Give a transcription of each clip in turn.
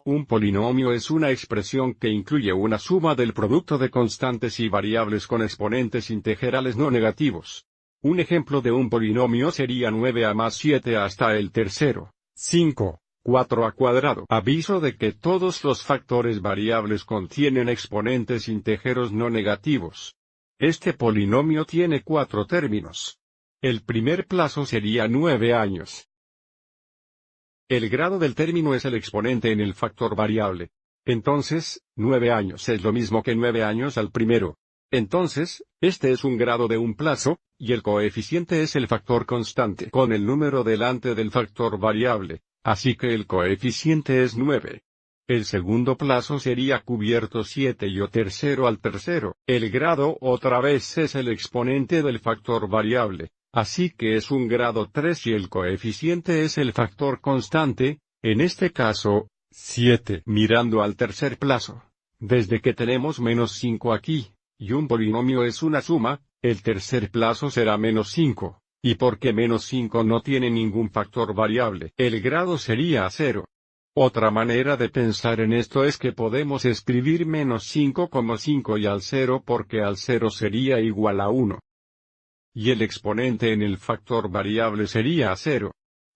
Un polinomio es una expresión que incluye una suma del producto de constantes y variables con exponentes integrales no negativos. Un ejemplo de un polinomio sería 9a más 7 hasta el tercero, 5, 4a cuadrado. Aviso de que todos los factores variables contienen exponentes íntegros no negativos. Este polinomio tiene 4 términos. El primer plazo sería 9 años. El grado del término es el exponente en el factor variable. Entonces, 9 años es lo mismo que 9 años al primero. Entonces, este es un grado de un plazo, y el coeficiente es el factor constante con el número delante del factor variable, así que el coeficiente es 9. El segundo plazo sería cubierto 7 y o tercero al tercero. El grado otra vez es el exponente del factor variable. Así que es un grado 3 y el coeficiente es el factor constante, en este caso, 7. Mirando al tercer plazo. Desde que tenemos menos 5 aquí, y un polinomio es una suma, el tercer plazo será menos 5, y porque menos 5 no tiene ningún factor variable, el grado sería 0. Otra manera de pensar en esto es que podemos escribir menos 5 como 5 y al 0 porque al 0 sería igual a 1. Y el exponente en el factor variable sería 0.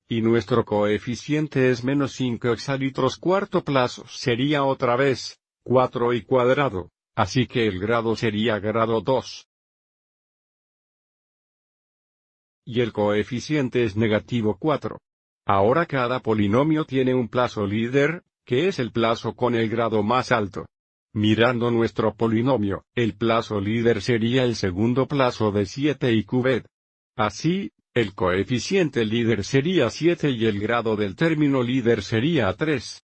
Y nuestro coeficiente es menos 5 hexalitros cuarto plazo sería otra vez, 4 y cuadrado, así que el grado sería grado 2. Y el coeficiente es negativo 4. Ahora cada polinomio tiene un plazo líder, que es el plazo con el grado más alto. Mirando nuestro polinomio, el plazo líder sería el segundo plazo de 7 y cubed. Así, el coeficiente líder sería 7 y el grado del término líder sería 3.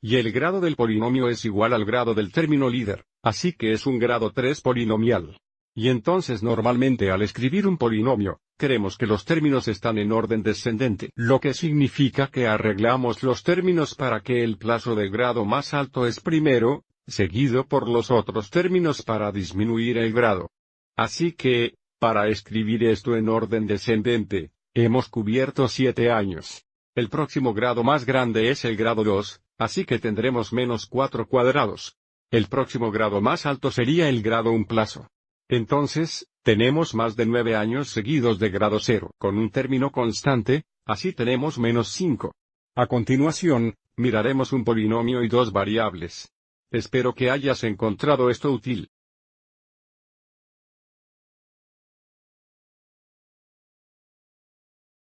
Y el grado del polinomio es igual al grado del término líder, así que es un grado 3 polinomial. Y entonces normalmente al escribir un polinomio, queremos que los términos están en orden descendente, lo que significa que arreglamos los términos para que el plazo de grado más alto es primero, seguido por los otros términos para disminuir el grado. Así que, para escribir esto en orden descendente, hemos cubierto 7 años. El próximo grado más grande es el grado 2, así que tendremos menos 4 cuadrados. El próximo grado más alto sería el grado 1 plazo. Entonces, tenemos más de 9 años seguidos de grado 0 con un término constante, así tenemos menos 5. A continuación, miraremos un polinomio y dos variables. Espero que hayas encontrado esto útil.